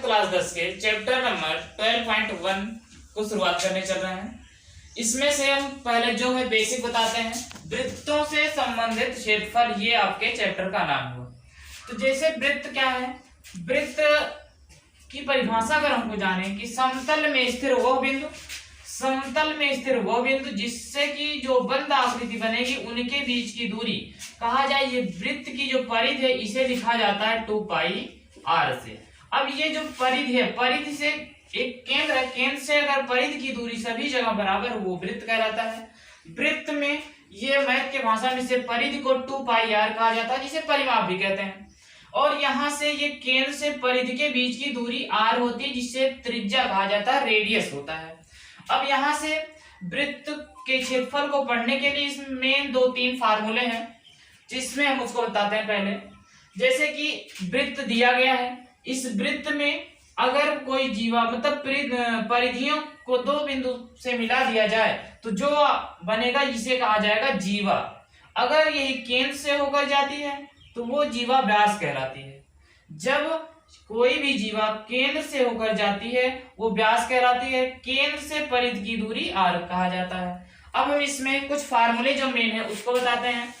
Class 10 के chapter number 12.1 को शुरुआत करने चल रहे हैं। इसमें से हम पहले जो है बेसिक बताते हैं। वृत्तों से संबंधित क्षेत्रफल, ये आपके चैप्टर का नाम हुआ। तो जैसे वृत्त क्या है, वृत्त की परिभाषा अगर हमको जाने कि समतल में स्थिर वो बिंदु, समतल में स्थिर वो बिंदु जिससे कि जो बंद आकृति बनेगी उनके बीच की दूरी कहा जाए, ये वृत्त की जो परिधि है इसे लिखा जाता है 2πr से। अब ये जो परिधि है, परिधि से एक केंद्र है, केंद्र से अगर परिधि की दूरी सभी जगह बराबर वो वृत्त कहलाता है। वृत्त में ये मैथ के भाषा में से परिधि को 2πr कहा जाता है, जिसे परिमाप भी कहते हैं। और यहाँ से ये केंद्र से परिधि के बीच की दूरी r होती है, जिसे त्रिज्या कहा जाता है, रेडियस होता है। अब यहाँ से वृत्त के क्षेत्रफल को पढ़ने के लिए इसमें 2-3 फार्मूले हैं, जिसमें हम उसको बताते हैं। पहले जैसे कि वृत्त दिया गया है, इस वृत्त में अगर कोई जीवा मतलब परिधियों को दो बिंदु से मिला दिया जाए तो जो बनेगा इसे कहा जाएगा जीवा। अगर यही केंद्र से होकर जाती है तो वो जीवा व्यास कहलाती है। जब कोई भी जीवा केंद्र से होकर जाती है वो व्यास कहलाती है। केंद्र से परिधि की दूरी r कहा जाता है। अब हम इसमें कुछ फार्मूले जो मेन है उसको बताते हैं।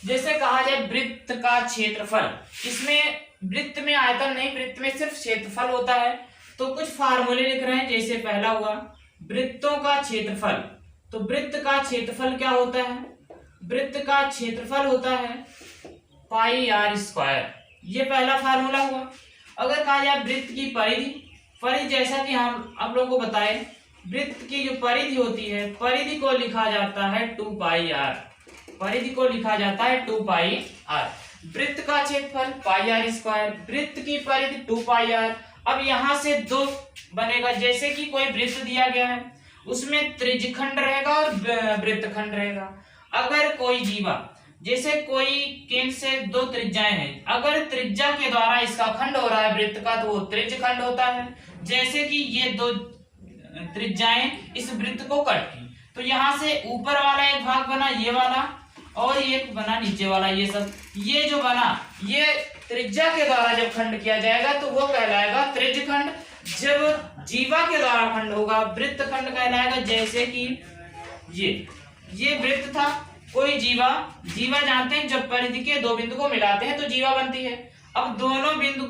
जैसे कहा जाए वृत्त का क्षेत्रफल, इसमें वृत्त में आयतन नहीं, वृत्त में सिर्फ क्षेत्रफल होता है। तो कुछ फार्मूले लिख रहे हैं। जैसे पहला हुआ वृत्तों का क्षेत्रफल। तो वृत्त का क्षेत्रफल क्या होता है? वृत्त का क्षेत्रफल होता है πr²। ये पहला फार्मूला हुआ। अगर कहा जाए वृत्त की परिधि, परिधि जैसा कि हम आप लोगों को बताए, वृत्त की जो परिधि होती है, परिधि को लिखा जाता है 2πr, परिधि को लिखा जाता है 2πr। वृत्त का क्षेत्रफल πr², वृत्त की परिधि 2πr। अब यहाँ से दो बनेगा। जैसे कि कोई वृत्त दिया गया है, उसमें त्रिज्यखंड रहेगा और वृत्तखंड रहेगा। अगर कोई जीवा, जैसे कोई केंद्र से दो त्रिज्याएं हैं, अगर त्रिज्या के द्वारा इसका खंड हो रहा है वृत्त का, तो वो त्रिज्यखंड होता है। जैसे कि ये दो त्रिज्याएं इस वृत्त को कट की, तो यहाँ से ऊपर वाला एक भाग बना ये वाला, और एक बना नीचे वाला। ये सब ये जो बना, ये त्रिज्या के द्वारा जब खंड किया जाएगा तो वो कहलाएगा त्रिज्यखंड। जब जीवा के द्वारा खंड होगा वृत्तखंड कहलाएगा। जैसे कि ये वृत्त था, कोई जीवा, जीवा जानते हैं जब परिधि के दो बिंदु को मिलाते हैं तो जीवा बनती है। अब दोनों बिंदु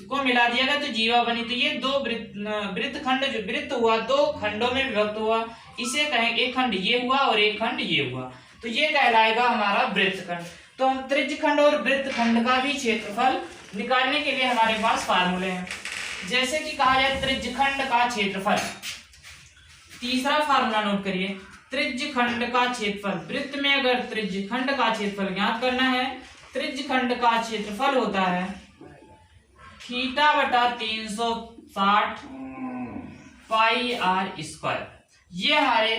को मिला दिया गया तो जीवा बनी। तो ये दो वृत्तखंड, जो वृत्त हुआ दो खंडों में विभक्त हुआ, इसे कहें एक खंड ये हुआ और एक खंड ये हुआ, तो ये कहलाएगा हमारा वृत्तखंड। तो हम त्रिज्यखंड और वृत्तखंड का भी क्षेत्रफल निकालने के लिए हमारे पास फार्मूले हैं। जैसे कि कहा जाए त्रिज्यखंड का क्षेत्रफल, तीसरा फार्मूला नोट करिए, त्रिज्यखंड का क्षेत्रफल। वृत्त में अगर त्रिज्यखंड का क्षेत्रफल ज्ञात करना है, त्रिज्यखंड का क्षेत्रफल होता है θ/360 πr²। ये हमारे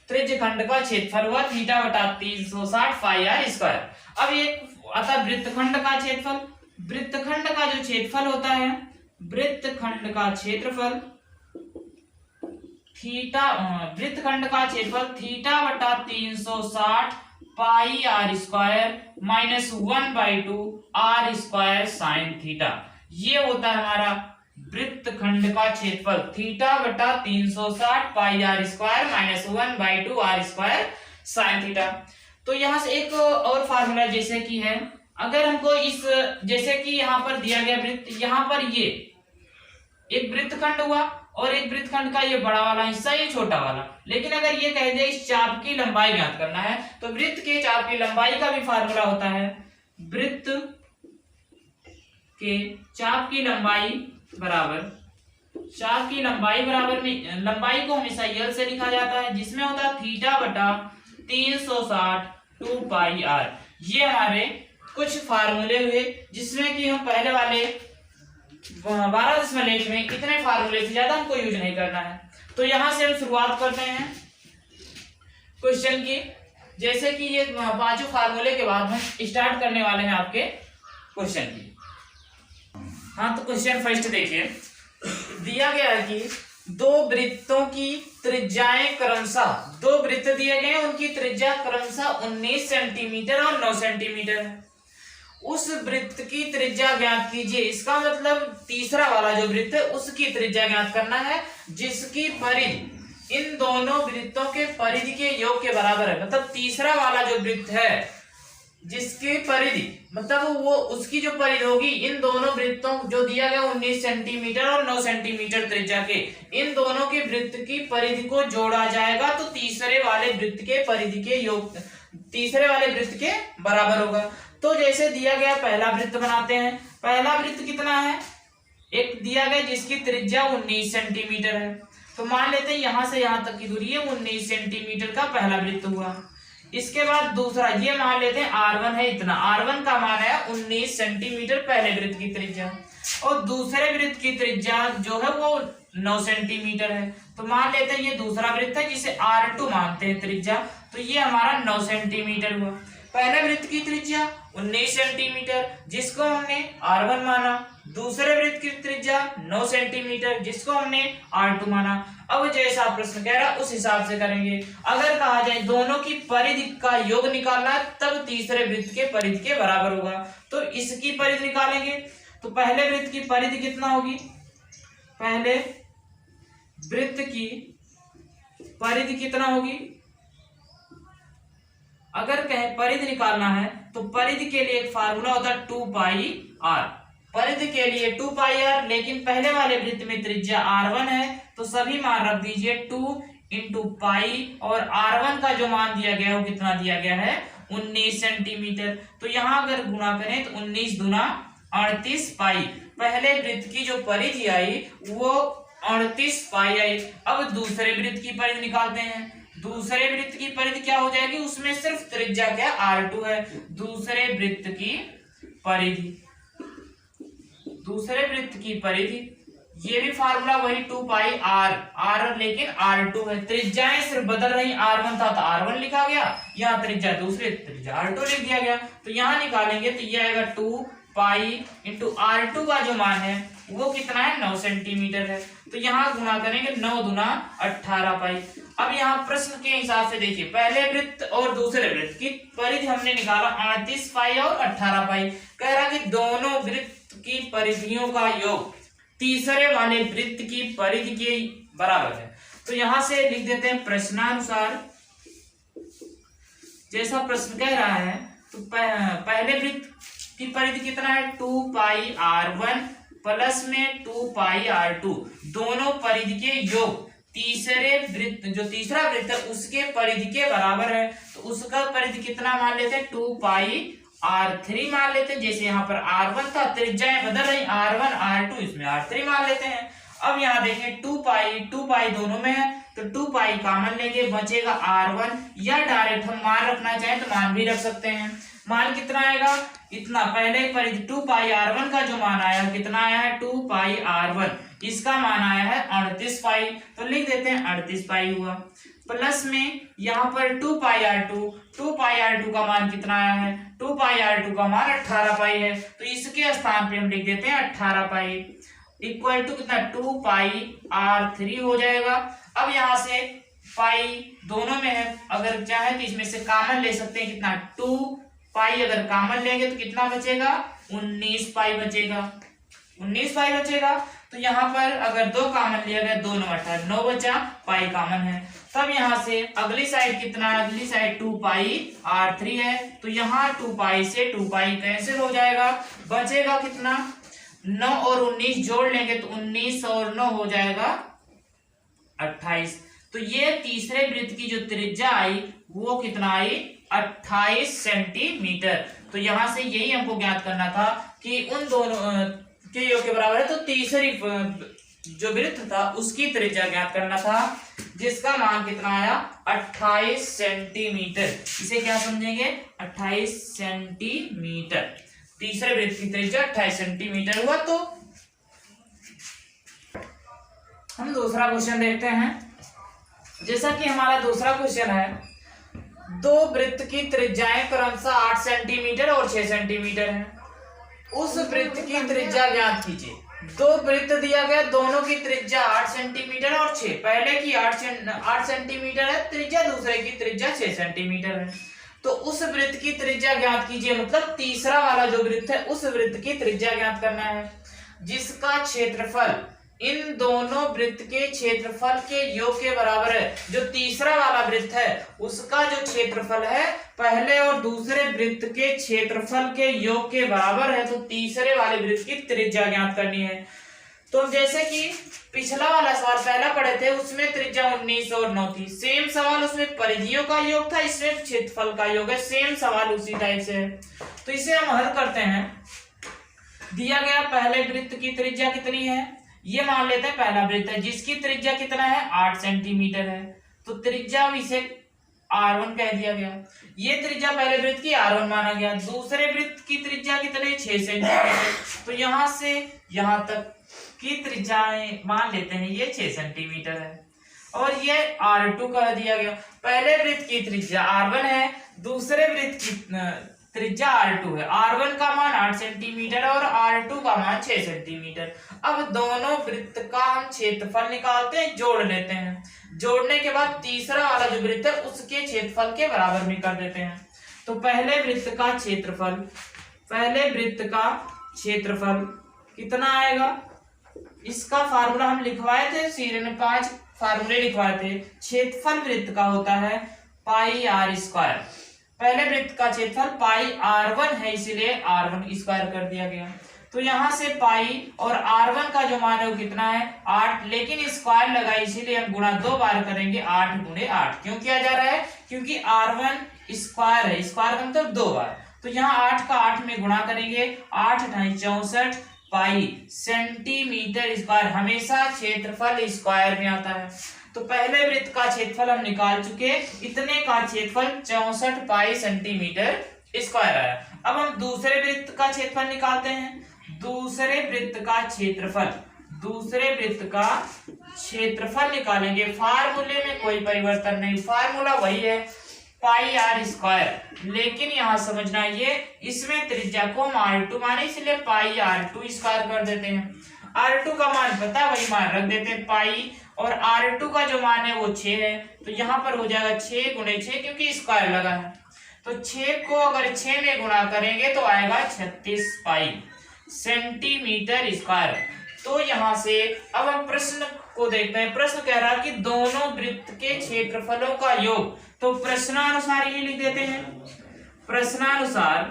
त्रिज्यखंड का क्षेत्रफल हुआ θ/360 πr²। अब ये अतः वृत्तखंड का क्षेत्रफल, वृत्तखंड का जो क्षेत्रफल होता है, वृत्तखंड का क्षेत्रफल वृत्तखंड का क्षेत्रफल θ/360 πr² -1/2 r² sin θ। ये होता है हमारा वृत्तखंड का क्षेत्रफल θ/360 πr² -1/2 r² sin θ। तो यहाँ से एक और फार्मूला जैसे कि है, अगर हमको इस, जैसे कि यहाँ पर दिया गया वृत्त, यहाँ पर ये एक वृत्तखंड हुआ और एक वृत्तखंड का ये बड़ा वाला हिस्सा, ये छोटा वाला। लेकिन अगर ये कह दे इस चाप की लंबाई ज्ञात करना है, तो वृत्त के चाप की लंबाई का भी फार्मूला होता है, वृत्त के चाप की लंबाई बराबर, चाप की लंबाई बराबर में लंबाई को हमेशा यल से लिखा जाता है, जिसमें होता है θ/360 2πr। ये हमारे कुछ फार्मूले हुए, जिसमें कि हम पहले वाले 12.1 में इतने फार्मूले से ज्यादा हमको यूज नहीं करना है। तो यहां से हम शुरुआत करते हैं क्वेश्चन की। जैसे कि ये 5 फार्मूले के बाद हम स्टार्ट करने वाले हैं आपके क्वेश्चन की। हाँ, तो क्वेश्चन फर्स्ट देखिए, दिया गया है कि दो वृत्तों की त्रिज्याएं क्रमशः, दो वृत्त दिए गए हैं, उनकी त्रिज्या क्रमशः 19 सेंटीमीटर और 9 सेंटीमीटर है। उस वृत्त की त्रिज्या ज्ञात कीजिए। इसका मतलब तीसरा वाला जो वृत्त है उसकी त्रिज्या ज्ञात करना है, जिसकी परिधि इन दोनों वृत्तों के परिधि के योग के बराबर है। मतलब तीसरा वाला जो वृत्त है जिसकी परिधि मतलब वो उसकी जो परिधि होगी इन दोनों वृत्तों जो दिया गया 19 सेंटीमीटर और 9 सेंटीमीटर त्रिज्या के, इन दोनों के वृत्त की परिधि को जोड़ा जाएगा तो तीसरे वाले वृत्त के परिधि के योग तीसरे वाले वृत्त के बराबर होगा। तो जैसे दिया गया पहला वृत्त बनाते हैं। पहला वृत्त कितना है, एक दिया गया जिसकी त्रिज्या 19 सेंटीमीटर है। तो मान लेते हैं यहां से यहां तक की दूरी है 19 सेंटीमीटर का पहला वृत्त हुआ। इसके बाद दूसरा ये मान लेते हैं R1 है इतना, R1 का मान है 19 सेंटीमीटर पहले वृत्त की त्रिज्या, और दूसरे वृत्त की त्रिज्या जो है वो 9 सेंटीमीटर है। तो मान लेते हैं ये दूसरा वृत्त है जिसे R2 मानते हैं त्रिज्या, तो ये हमारा 9 सेंटीमीटर हुआ। पहले वृत्त की त्रिज्या 19 सेंटीमीटर जिसको हमने R1 माना, दूसरे वृत्त की त्रिज्या 9 सेंटीमीटर जिसको हमने R2 माना। अब जैसा प्रश्न कह रहा है उस हिसाब से करेंगे। अगर कहा जाए दोनों की परिधि का योग निकालना है तब तीसरे वृत्त के परिधि के बराबर होगा, तो इसकी परिधि निकालेंगे। तो पहले वृत्त की परिधि कितना होगी, पहले वृत्त की परिधि कितना होगी, अगर कहें परिधि निकालना है तो परिधि के लिए एक फार्मूला होता है 2 पाई r। परिधि के लिए 2 पाई r, लेकिन पहले वाले वृत्त में त्रिज्या R1 है तो सभी मान रख दीजिए 2 इंटू पाई, और R1 का जो मान दिया गया है वो कितना दिया गया है 19 सेंटीमीटर। तो यहाँ अगर गुणा करें तो 19 दूना 38 पाई, पहले वृत्त की जो परिधि आई वो 38 पाई आई। अब दूसरे वृत्त की परिधि निकालते हैं। दूसरे वृत्त की परिधि क्या हो जाएगी, उसमें सिर्फ त्रिज्या क्या R2 है। दूसरे वृत्त की परिधि, दूसरे वृत्त की परिधि, ये भी फार्मूला वही 2 पाई r, लेकिन R2 है। त्रिज्याएं सिर्फ बदल रही, R1 था तो R1 लिखा गया, यहाँ त्रिज्या दूसरे त्रिज्या R2 लिख दिया गया। तो यहाँ निकालेंगे तो ये आएगा 2 पाई इंटू R2 का जो मान है वो कितना है 9 सेंटीमीटर है। तो यहाँ गुणा करेंगे 9 दूना 18 पाई। अब यहाँ प्रश्न के हिसाब से देखिए, पहले वृत्त और दूसरे वृत्त की परिधि हमने निकाला 38 पाई और 18 पाई। कह रहा कि दोनों वृत्त की परिधियों का योग तीसरे वाले वृत्त की परिधि के बराबर है। तो यहां से लिख देते हैं प्रश्नानुसार, जैसा प्रश्न कह रहा है तो पहले वृत्त की परिधि कितना है 2 पाई R1 प्लस में 2 पाई R2, दोनों परिधि के योग तीसरे वृत्त जो तीसरा वृत्त है उसके परिधि के बराबर है। तो उसका परिधि कितना मान लेते हैं 2 पाई R3 मान लेते हैं। जैसे यहाँ पर R1 था, त्रिज्याएं बदल रही, R1 R2, इसमें R3 मान लेते हैं। अब यहाँ देखें 2 पाई दोनों में है तो 2 पाई कॉमन लेंगे, बचेगा R1, या डायरेक्ट हम मान रखना चाहें तो मान भी रख सकते हैं। मान कितना आएगा, इतना पहले परिधि 2 पाई R1 का जो मान आया कितना आया है 2 पाई R1, इसका मान आया है 38 पाई, तो लिख देते हैं 38 पाई हुआ। प्लस में यहाँ पर 2 पाई R2 का मान कितना आया है 2 पाई R2 का मान 18 पाई है, तो इसके स्थान पे हम लिख देते हैं 18 पाई इक्वल टू कितना 2 पाई R3 हो जाएगा। अब यहाँ से पाई दोनों में है, अगर चाहे तो इसमें से कॉमन ले सकते हैं, कितना 2 पाई अगर कॉमन लेंगे तो कितना बचेगा 19 पाई बचेगा, 19 पाई बचेगा। तो यहाँ पर अगर 2 कॉमन लिया गया 2 9 18 9 बचा, पाई कॉमन है। तब यहाँ से अगली साइड कितना है, अगली साइड 2 पाई R3 है, तो यहाँ 2 पाई से 2 पाई कैंसिल हो जाएगा, बचेगा कितना 9 और 19 जोड़ लेंगे तो 19 और 9 हो जाएगा 28। तो ये तीसरे वृत्त की जो त्रिज्या आई वो कितना आई 28 सेंटीमीटर। तो यहां से यही हमको ज्ञात करना था कि उन दोनों के योग के बराबर है, तो तीसरी जो वृत्त था उसकी त्रिज्या ज्ञात करना था, जिसका मान कितना आया 28 सेंटीमीटर। इसे क्या समझेंगे 28 सेंटीमीटर, तीसरे वृत्त की त्रिज्या 28 सेंटीमीटर हुआ। तो हम दूसरा क्वेश्चन देखते हैं। जैसा कि हमारा दूसरा क्वेश्चन है, दो वृत्त की त्रिज्याएं क्रमशः 8 सेंटीमीटर और 6 सेंटीमीटर है। उस वृत्त की त्रिज्या ज्ञात कीजिए। दो वृत्त दिया गया, दोनों की त्रिज्या 8 सेंटीमीटर और 6, पहले की 8 सेंटीमीटर है त्रिज्या, दूसरे की त्रिज्या 6 सेंटीमीटर है। तो उस वृत्त की त्रिज्या ज्ञात कीजिए, मतलब तीसरा वाला जो वृत्त है उस वृत्त की त्रिज्या ज्ञात करना है, जिसका क्षेत्रफल इन दोनों वृत्त के क्षेत्रफल के योग के बराबर है। जो तीसरा वाला वृत्त है उसका जो क्षेत्रफल है पहले और दूसरे वृत्त के क्षेत्रफल के योग के बराबर है, तो तीसरे वाले वृत्त की त्रिज्या ज्ञात करनी है। तो जैसे कि पिछला वाला सवाल पहला पढ़े थे उसमें त्रिज्या 19 और 9 थी, सेम सवाल उसमें परिधियों का योग था, इसमें क्षेत्रफल का योग है, सेम सवाल उसी टाइप से है। तो इसे हम हल करते हैं। दिया गया पहले वृत्त की त्रिज्या कितनी है, ये मान लेते हैं पहला वृत्त है जिसकी त्रिज्या कितना है 8 सेंटीमीटर है, तो त्रिज्या इसे R1 कह दिया गया। ये त्रिज्या पहले वृत्त की R1 माना गया। दूसरे वृत्त की त्रिज्या कितने 6 सेंटीमीटर, तो यहां से यहां तक की त्रिज्याएं मान लेते हैं ये 6 सेंटीमीटर है, और ये R2 कह दिया गया। पहले वृत्त की त्रिज्या R1 है, दूसरे वृत्त की त्रिज्या R2 है। R1 का मान 8 सेंटीमीटर और R2 का मान 6 सेंटीमीटर। अब दोनों वृत्त का हम क्षेत्रफल निकालते हैं, जोड़ लेते हैं। जोड़ने के बाद तीसरा वाला जो वृत्त है उसके क्षेत्रफल के बराबर में कर देते हैं। तो पहले वृत्त का क्षेत्रफल कितना आएगा, इसका फार्मूला हम लिखवाए थे, सीरियल में 5 फार्मूले लिखवाए थे। क्षेत्रफल वृत्त का होता है पाई आर स्क्वायर। पहले वृत्त का क्षेत्रफल पाई R1 है, इसीलिए R1 स्क्वायर कर दिया गया। तो यहां से पाई और R1 का जो मान है वो कितना है 8, लेकिन स्क्वायर लगा इसीलिए हम गुणा 2 बार करेंगे, 8 गुणे 8 क्यों किया जा रहा है, क्योंकि R1 स्क्वायर है, स्क्वायर का मतलब 2 बार। तो यहाँ 8 का 8 में गुणा करेंगे, 8 × 64 पाई सेंटीमीटर स्क्वायर। हमेशा क्षेत्रफल स्क्वायर में आता है। तो पहले वृत्त का क्षेत्रफल हम निकाल चुके, इतने का क्षेत्रफल 64 पाई सेंटीमीटर स्क्वायर आया। अब हम दूसरे वृत्त का क्षेत्रफल निकालते हैं। दूसरे वृत्त का क्षेत्रफल निकालेंगे। फार्मूले में कोई परिवर्तन नहीं, फार्मूला वही है पाई आर स्क्वायर, लेकिन यहाँ समझना ये इसमें त्रिज्या को हम R2 माने, इसलिए पाई R2 स्क्वायर कर देते हैं। R2 का मान पता है वही मान रख देते हैं पाई, और R2 का जो मान है वो 6 है, तो यहाँ पर हो जाएगा 6 गुणे 6 क्योंकि स्क्वायर लगा है। तो 6 को अगर 6 में गुणा करेंगे तो आएगा 36 पाई सेंटीमीटर स्क्वायर। तो यहाँ से अब हम प्रश्न को देखते हैं। प्रश्न कह रहा है कि दोनों वृत्त के क्षेत्रफलों का योग, तो प्रश्नानुसार ये लिख देते हैं। प्रश्नानुसार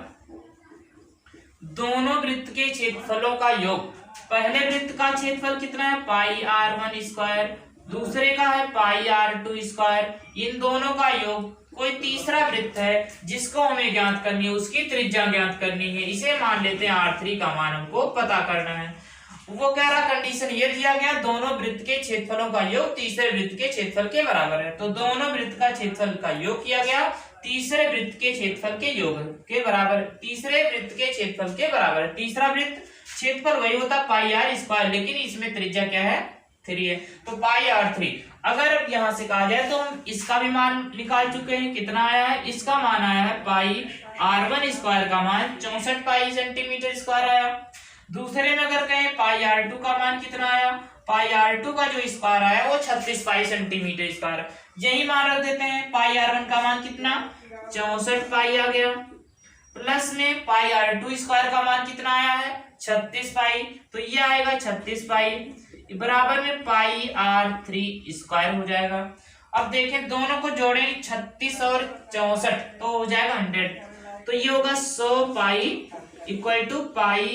दोनों वृत्त के क्षेत्रफलों का योग, पहले वृत्त का क्षेत्रफल कितना है पाई R1 स्क्वायर, दूसरे का है पाई R2 स्क्वायर। इन दोनों का योग, कोई तीसरा वृत्त है जिसको हमें ज्ञात करनी है, उसकी त्रिज्या ज्ञात करनी है, इसे मान लेते हैं R3 का मान हमको पता करना है। वो कह रहा कंडीशन ये दिया गया दोनों वृत्त के क्षेत्रफलों का योग तीसरे वृत्त के क्षेत्रफल के बराबर है। तो दोनों वृत्त का क्षेत्रफल का योग किया गया तीसरे वृत्त के क्षेत्रफल के योग के बराबर, तीसरे वृत्त के क्षेत्रफल के बराबर है। तीसरा वृत्त क्षेत्रफल वही होता पाई आर स्क्वायर, लेकिन इसमें त्रिज्या क्या है 3 है, तो पाई R3। अगर यहां से कहा जाए तो हम इसका भी मान निकाल चुके हैं, कितना आया है, इसका मान आया है पाई R1 स्क्वायर का मान 64 पाई सेंटीमीटर स्क्वायर आया। दूसरे में अगर कहें पाई R2 का मान कितना आया, पाई R2 का जो स्क्वायर आया वो 36 पाई सेंटीमीटर स्क्वायर। यही मान रख देते हैं। पाई R1 का मान कितना 64 पाई आ गया, प्लस में पाई R2 स्क्वायर का मान कितना आया है 36 पाई, तो ये आएगा 36 पाई बराबर में पाई R3 स्क्वायर हो जाएगा। अब देखें दोनों को जोड़ेंगे 36 और 64 तो हो जाएगा 100, तो ये होगा 100 pi equal to pi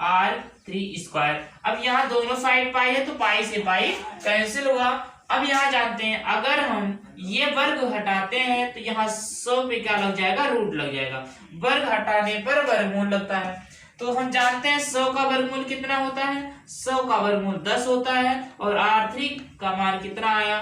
R3 square. अब यहाँ दोनों साइड पाई है तो पाई से पाई कैंसिल हुआ। अब यहाँ जानते हैं अगर हम ये वर्ग हटाते हैं तो यहाँ 100 पे क्या लग जाएगा रूट लग जाएगा, वर्ग हटाने पर वर्गमूल लगता है। तो हम जानते हैं 100 का वर्गमूल कितना होता है, 100 का वर्गमूल 10 होता है, और R3 का मान कितना आया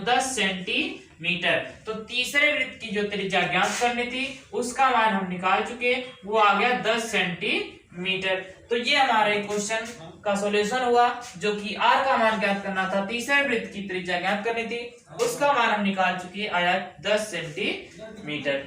10 सेंटीमीटर। तो तीसरे वृत्त की जो त्रिज्या ज्ञात करनी थी उसका मान हम निकाल चुके, वो आ गया 10 सेंटीमीटर। तो ये हमारे क्वेश्चन का सॉल्यूशन हुआ, जो कि R का मान ज्ञात करना था, तीसरे वृत्त की त्रिज्या ज्ञात करनी थी, उसका मान हम निकाल चुके, आया 10 सेंटीमीटर।